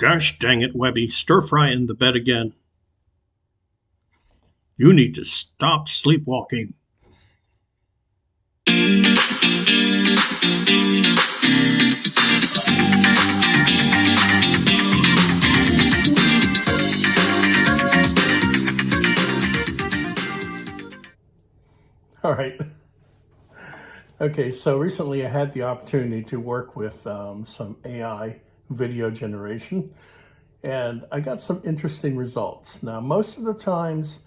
Gosh dang it, Webby, stir-fry in the bed again. You need to stop sleepwalking. All right. Okay, so recently I had the opportunity to work with some AI video generation, and I got some interesting results. Now, most of the times,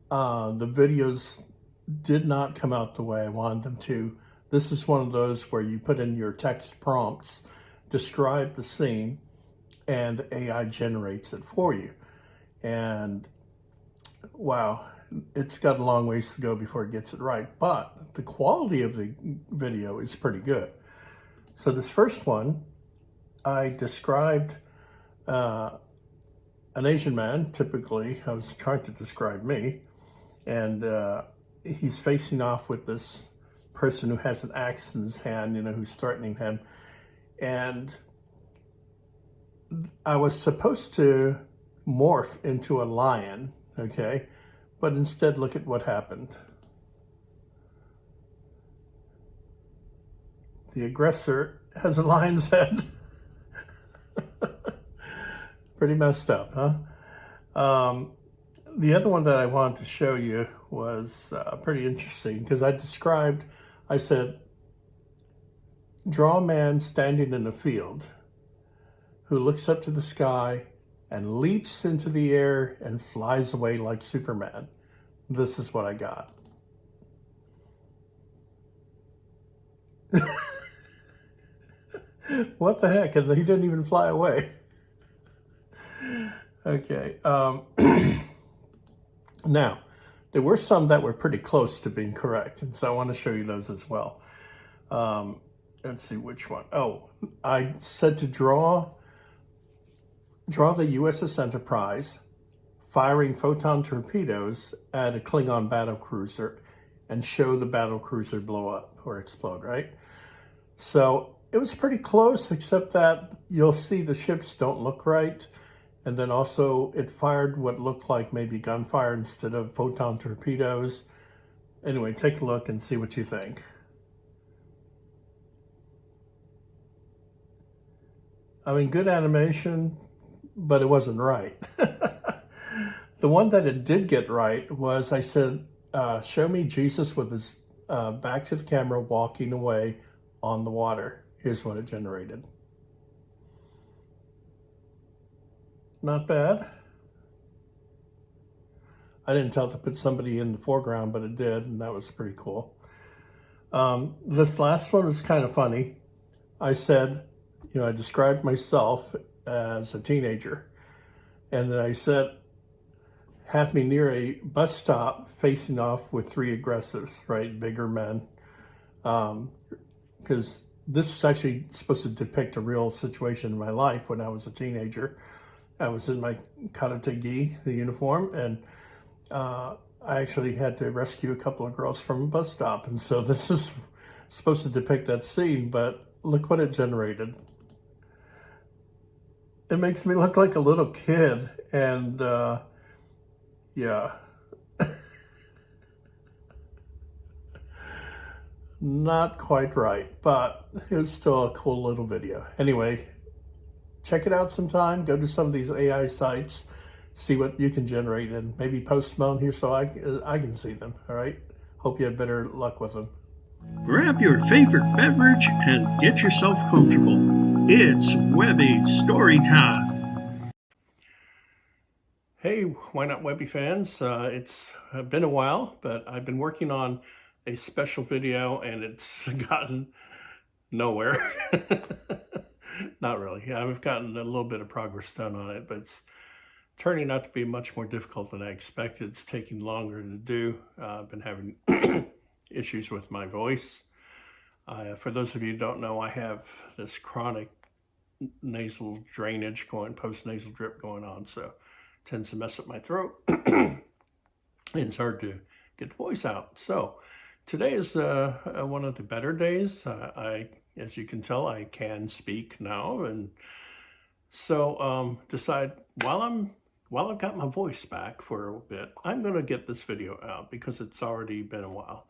the videos did not come out the way I wanted them to. This is one of those where you put in your text prompts, describe the scene, and AI generates it for you. And wow, it's got a long ways to go before it gets it right, but the quality of the video is pretty good. So this first one, I described an Asian man. Typically, I was trying to describe me, and he's facing off with this person who has an axe in his hand, who's threatening him. And I was supposed to morph into a lion, okay? But instead, look at what happened. The aggressor has a lion's head. Pretty messed up, huh? The other one that I wanted to show you was pretty interesting because I said, draw a man standing in a field who looks up to the sky and leaps into the air and flies away like Superman. This is what I got. What the heck? He didn't even fly away. Okay. Now, there were some that were pretty close to being correct, and so I want to show you those as well. Let's see which one. Oh, I said to draw the USS Enterprise firing photon torpedoes at a Klingon battlecruiser and show the battlecruiser blow up or explode, right? So it was pretty close, except that you'll see the ships don't look right. And then also it fired what looked like maybe gunfire instead of photon torpedoes. Anyway, take a look and see what you think. I mean, good animation, but it wasn't right. The one that it did get right was I said, show me Jesus with his back to the camera walking away on the water. Here's what it generated. Not bad. I didn't tell it to put somebody in the foreground, but it did, and that was pretty cool. This last one was kind of funny. I said, I described myself as a teenager, and then I said, have me near a bus stop facing off with 3 aggressives, right? Bigger men. Because this was actually supposed to depict a real situation in my life when I was a teenager. I was in my karate gi, the uniform, and I actually had to rescue a couple of girls from a bus stop. And so this is supposed to depict that scene, but look what it generated. It makes me look like a little kid, and yeah. Not quite right, but it was still a cool little video. Anyway, check it out sometime. Go to some of these AI sites, see what you can generate, and maybe post them on here so I can see them, all right? Hope you have better luck with them. Grab your favorite beverage and get yourself comfortable. It's Webby Story Time. Hey, why not Webby fans? It's been a while, but I've been working on a special video and it's gotten nowhere. Not really. I've gotten a little bit of progress done on it, but it's turning out to be much more difficult than I expected. It's taking longer to do. I've been having issues with my voice. For those of you who don't know, I have this chronic nasal drainage post-nasal drip going on, so it tends to mess up my throat. And it's hard to get the voice out. So today is one of the better days. As you can tell, I can speak now, and So decide while I've got my voice back for a bit, I'm going to get this video out because it's already been a while.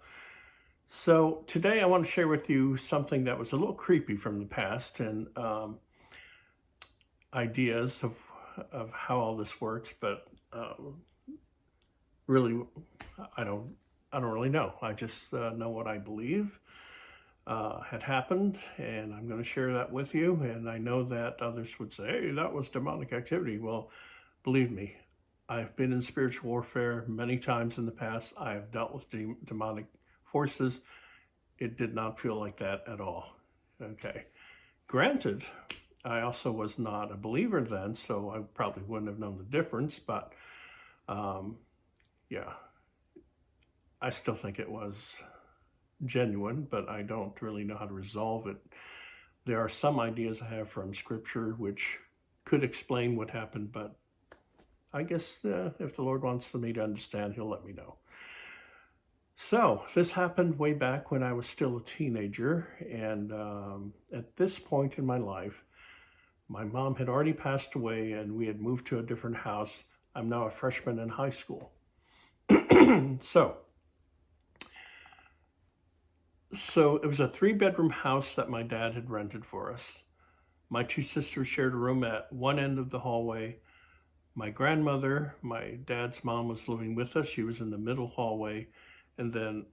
So today I want to share with you something that was a little creepy from the past and ideas of how all this works, but really I don't really know. I just know what I believe had happened, and I'm going to share that with you. And I know that others would say, "Hey, that was demonic activity." Well, believe me, I've been in spiritual warfare many times in the past. I have dealt with demonic forces. It did not feel like that at all. Okay. Granted, I also was not a believer then, so I probably wouldn't have known the difference, but yeah, I still think it was genuine, but I don't really know how to resolve it. There are some ideas I have from scripture which could explain what happened, but I guess if the Lord wants me to understand, he'll let me know. So this happened way back when I was still a teenager, and at this point in my life, my mom had already passed away and we had moved to a different house. I'm now a freshman in high school. So it was a 3-bedroom house that my dad had rented for us. My 2 sisters shared a room at one end of the hallway. My grandmother, my dad's mom, was living with us. She was in the middle hallway. And then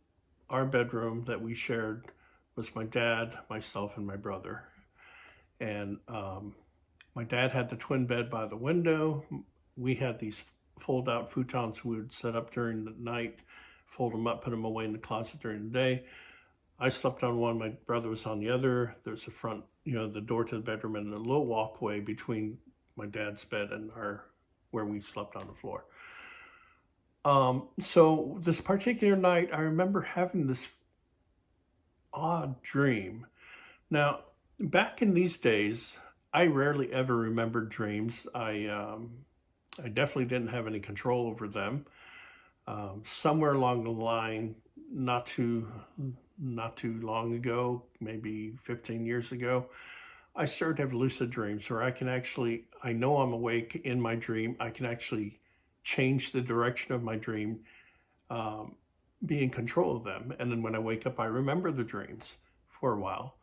our bedroom that we shared was my dad, myself, and my brother. And my dad had the twin bed by the window. We had these fold-out futons we would set up during the night, fold them up, put them away in the closet during the day. I slept on one, my brother was on the other. There's a front, the door to the bedroom and a little walkway between my dad's bed and where we slept on the floor. So this particular night, I remember having this odd dream. Now, back in these days, I rarely ever remembered dreams. I definitely didn't have any control over them. Somewhere along the line, not too long ago, maybe 15 years ago, I started to have lucid dreams where I know I'm awake in my dream. I can actually change the direction of my dream, be in control of them. And then when I wake up, I remember the dreams for a while.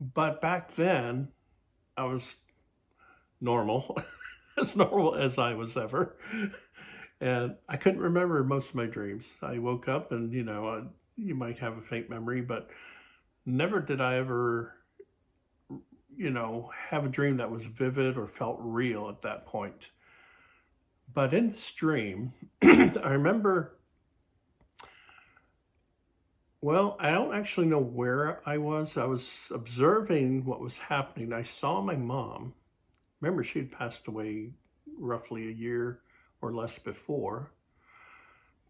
But back then, I was normal, as normal as I was ever. And I couldn't remember most of my dreams. I woke up and, you might have a faint memory, but never did I ever, have a dream that was vivid or felt real at that point. But in this dream, I remember, well, I don't actually know where I was. I was observing what was happening. I saw my mom. Remember, she had passed away roughly a year or less before.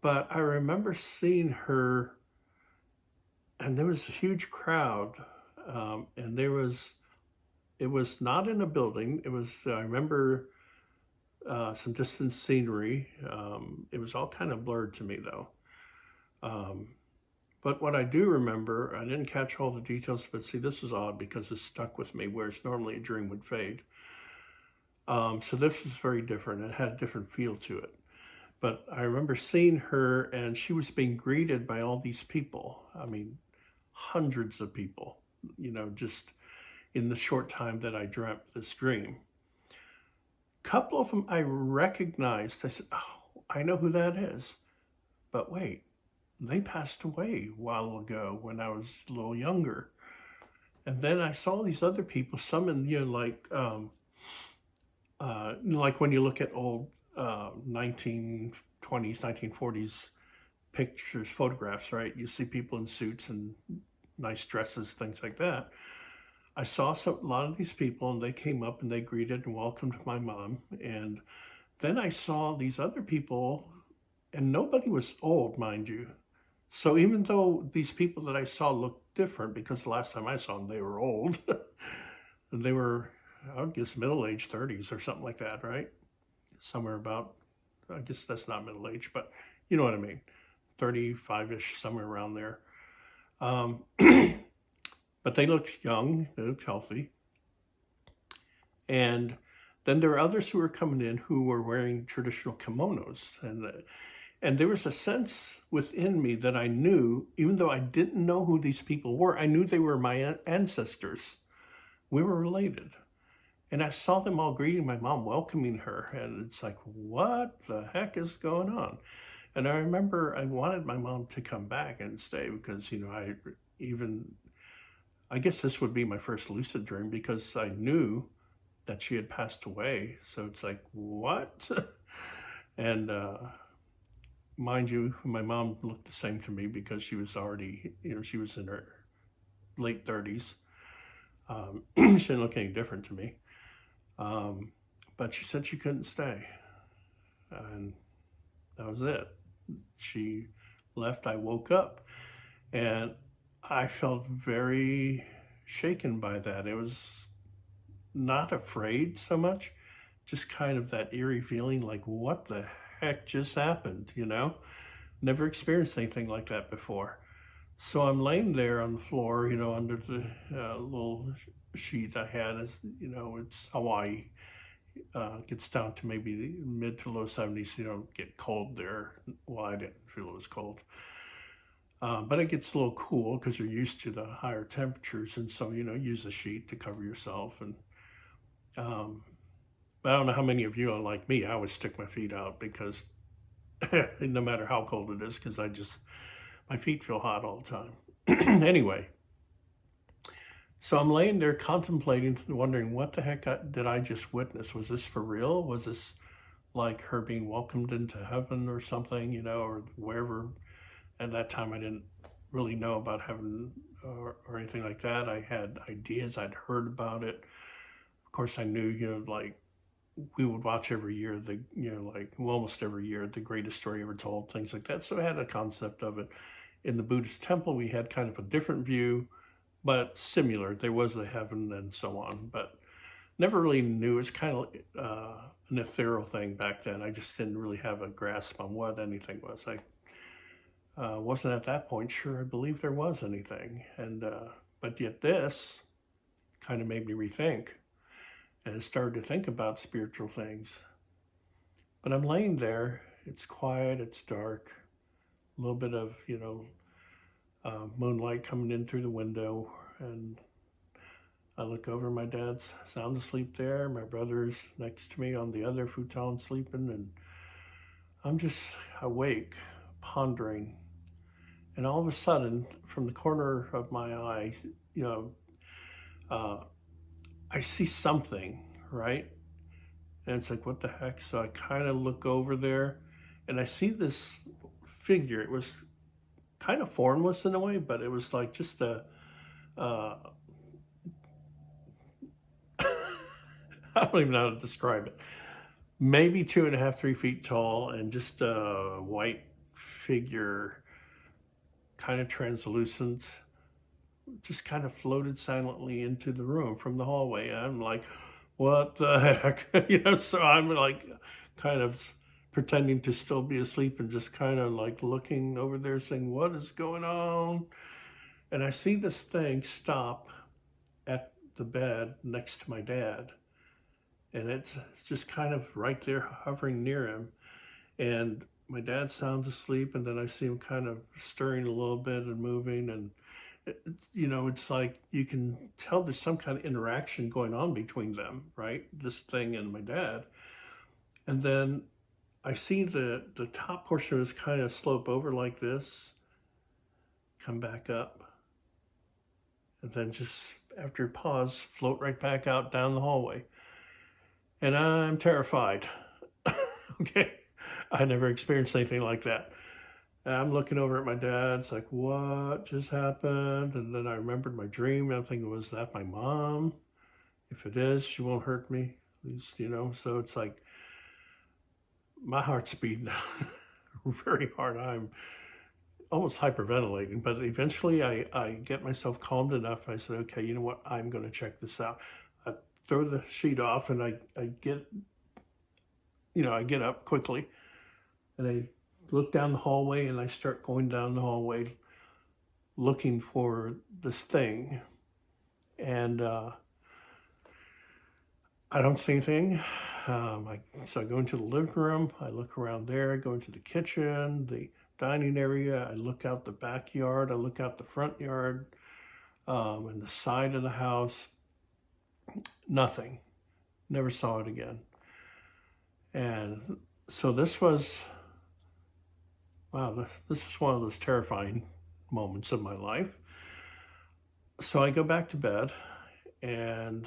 But I remember seeing her, and there was a huge crowd, and it was not in a building. I remember some distant scenery. It was all kind of blurred to me though. But what I do remember, I didn't catch all the details, but see, this is odd because it stuck with me, whereas normally a dream would fade. So this was very different. It had a different feel to it. But I remember seeing her, and she was being greeted by all these people. I mean, hundreds of people, just in the short time that I dreamt this dream. A couple of them I recognized. I said, "Oh, I know who that is." But wait, they passed away a while ago when I was a little younger. And then I saw these other people, some in, like when you look at old 1920s, 1940s pictures, photographs, right? You see people in suits and nice dresses, things like that. I saw a lot of these people, and they came up and they greeted and welcomed my mom. And then I saw these other people, and nobody was old, mind you. So even though these people that I saw looked different, because the last time I saw them, they were old, they were, I would guess, middle-aged, 30s or something like that, right? Somewhere about, I guess that's not middle age, but you know what I mean, 35-ish, somewhere around there. But they looked young, they looked healthy. And then there were others who were coming in who were wearing traditional kimonos. And there was a sense within me that I knew, even though I didn't know who these people were, I knew they were my ancestors. We were related. And I saw them all greeting my mom, welcoming her. And it's like, what the heck is going on? And I remember I wanted my mom to come back and stay because, I guess this would be my first lucid dream because I knew that she had passed away. So it's like, what? And mind you, my mom looked the same to me because she was already, she was in her late 30s. She didn't look any different to me. But she said she couldn't stay. And that was it. She left. I woke up and I felt very shaken by that. It was not afraid so much, just kind of that eerie feeling like, what the heck just happened, Never experienced anything like that before. So I'm laying there on the floor, under the little sheet I had. It's Hawaii. Gets down to maybe the mid to low 70s. You don't get cold there. Well, I didn't feel it was cold. But it gets a little cool because you're used to the higher temperatures. And so, use a sheet to cover yourself. And I don't know how many of you are like me. I always stick my feet out because no matter how cold it is, because my feet feel hot all the time. Anyway, so I'm laying there contemplating, wondering what the heck did I just witness? Was this for real? Was this like her being welcomed into heaven or something, or wherever? At that time, I didn't really know about heaven or anything like that. I had ideas, I'd heard about it. Of course, I knew, we would watch every year, almost every year, The Greatest Story Ever Told, things like that. So I had a concept of it. In the Buddhist temple, we had kind of a different view, but similar. There was the heaven and so on, but never really knew. It was kind of an ethereal thing back then. I just didn't really have a grasp on what anything was. I wasn't at that point sure I believed there was anything. And but yet this kind of made me rethink and started to think about spiritual things. But I'm laying there. It's quiet. It's dark. A little bit of, moonlight coming in through the window. And I look over, my dad's sound asleep there. My brother's next to me on the other futon sleeping. And I'm just awake, pondering. And all of a sudden, from the corner of my eye, I see something, right? And it's like, what the heck? So I kind of look over there and I see this figure. It was kind of formless in a way, but it was like just I don't even know how to describe it. Maybe 2.5, 3 feet tall and just a white figure, kind of translucent, just kind of floated silently into the room from the hallway. I'm like, what the heck? So I'm like kind of pretending to still be asleep and just kind of like looking over there saying, what is going on? And I see this thing stop at the bed next to my dad. And it's just kind of right there hovering near him. And my dad sounds asleep, and then I see him kind of stirring a little bit and moving, and it's like you can tell there's some kind of interaction going on between them, right? This thing and my dad. And then I see the top portion of this kind of slope over like this, come back up, and then just after a pause, float right back out down the hallway. And I'm terrified. Okay. I never experienced anything like that. And I'm looking over at my dad. It's like, what just happened? And then I remembered my dream. I'm thinking, was that my mom? If it is, she won't hurt me. At least, So it's like, my heart's beating very hard. I'm almost hyperventilating. But eventually I get myself calmed enough. I said, okay, you know what? I'm going to check this out. I throw the sheet off and I get up quickly. And I look down the hallway and I start going down the hallway looking for this thing. And I don't see anything. So I go into the living room, I look around there, I go into the kitchen, the dining area, I look out the backyard, I look out the front yard, and the side of the house. Nothing. Never saw it again. And so this was, wow, this was one of those terrifying moments of my life. So I go back to bed, and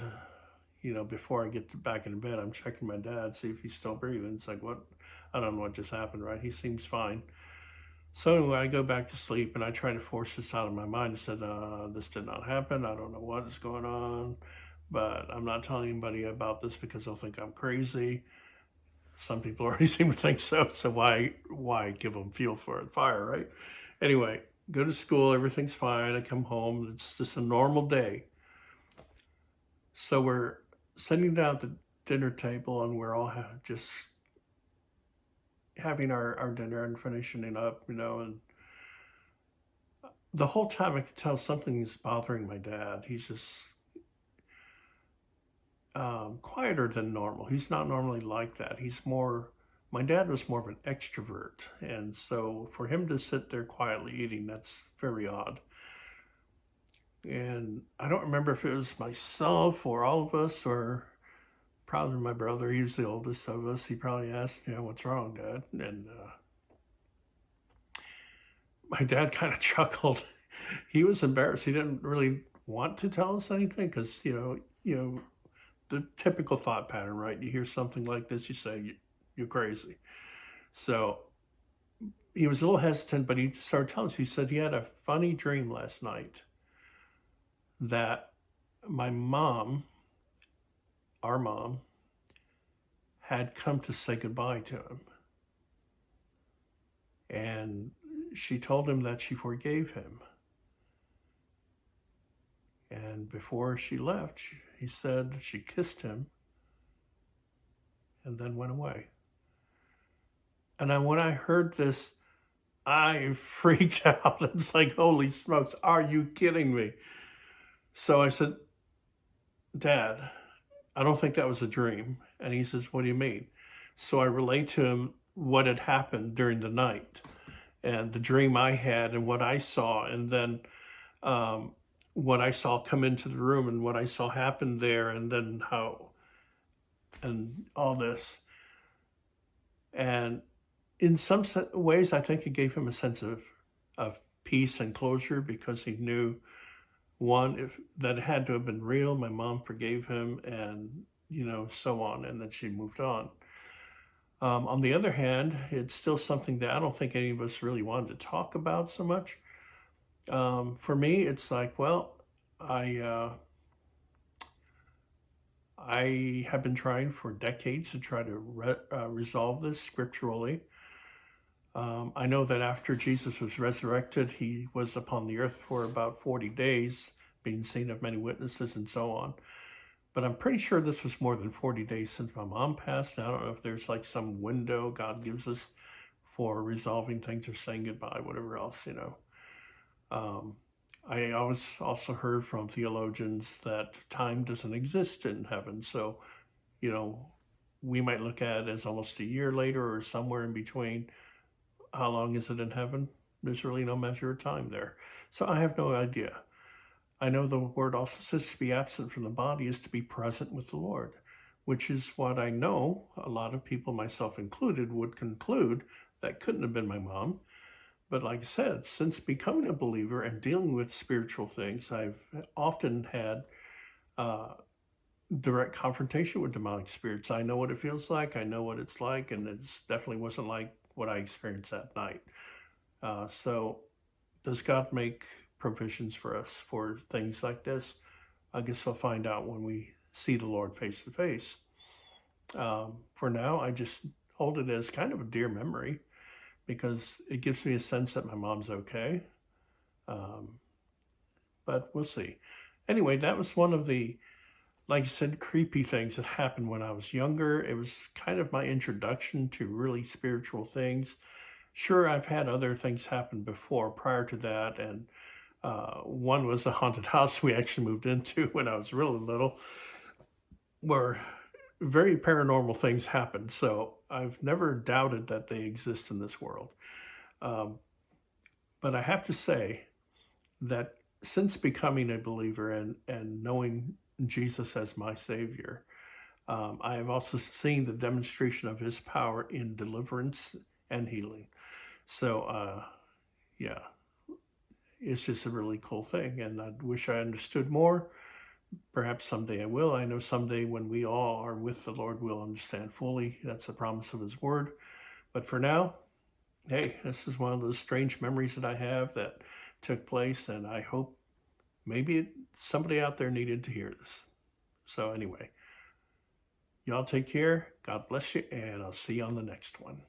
before I get back into bed, I'm checking my dad, see if he's still breathing. It's like, what? I don't know what just happened, right? He seems fine. So anyway, I go back to sleep, and I try to force this out of my mind. I said, this did not happen. I don't know what is going on, but I'm not telling anybody about this because they'll think I'm crazy. Some people already seem to think so. So why give them fuel for a fire, right? Anyway, go to school. Everything's fine. I come home. It's just a normal day. So we're sitting down at the dinner table, and we're all just having our dinner and finishing it up, and the whole time I could tell something is bothering my dad. He's just quieter than normal. He's not normally like that. My dad was more of an extrovert. And so for him to sit there quietly eating, that's very odd. And I don't remember if it was myself or all of us or probably my brother. He was the oldest of us. He probably asked, what's wrong, Dad? And my dad kind of chuckled. He was embarrassed. He didn't really want to tell us anything because, the typical thought pattern, right? You hear something like this, you say, you're crazy. So he was a little hesitant, but he started telling us, he said he had a funny dream last night that my mom, our mom, had come to say goodbye to him. And she told him that she forgave him. And before she left, he said she kissed him and then went away. And when I heard this, I freaked out. It's like, holy smokes, are you kidding me? So I said, Dad, I don't think that was a dream. And he says, what do you mean? So I relate to him what had happened during the night and the dream I had and what I saw. And then what I saw come into the room and what I saw happen there, and then how, and all this. And in some ways, I think it gave him a sense of peace and closure because he knew, one, that it had to have been real. My mom forgave him, and so on, and then she moved on. On the other hand, it's still something that I don't think any of us really wanted to talk about so much. For me, it's like, well, I have been trying for decades to try to resolve this scripturally. I know that after Jesus was resurrected, he was upon the earth for about 40 days, being seen of many witnesses and so on. But I'm pretty sure this was more than 40 days since my mom passed. I don't know if there's like some window God gives us for resolving things or saying goodbye, whatever else, I always also heard from theologians that time doesn't exist in heaven. So, we might look at it as almost a year later or somewhere in between. How long is it in heaven? There's really no measure of time there. So I have no idea. I know the word also says to be absent from the body is to be present with the Lord, which is what I know a lot of people, myself included, would conclude that couldn't have been my mom. But like I said, since becoming a believer and dealing with spiritual things, I've often had direct confrontation with demonic spirits. I know what it feels like. I know what it's like. And it definitely wasn't like what I experienced that night. So does God make provisions for us for things like this? I guess we'll find out when we see the Lord face to face. For now, I just hold it as kind of a dear memory because it gives me a sense that my mom's okay. But we'll see. Anyway, that was one of the, like I said, creepy things that happened when I was younger. It was kind of my introduction to really spiritual things. Sure, I've had other things happen before prior to that, and one was a haunted house we actually moved into when I was really little, where very paranormal things happen. So I've never doubted that they exist in this world. Um, but I have to say that since becoming a believer and knowing Jesus as my Savior, I have also seen the demonstration of His power in deliverance and healing. So, yeah, it's just a really cool thing. And I wish I understood more. Perhaps someday I will. I know someday when we all are with the Lord, we'll understand fully. That's the promise of His word. But for now, hey, this is one of those strange memories that I have that took place. And I hope maybe somebody out there needed to hear this. So anyway, y'all take care. God bless you. And I'll see you on the next one.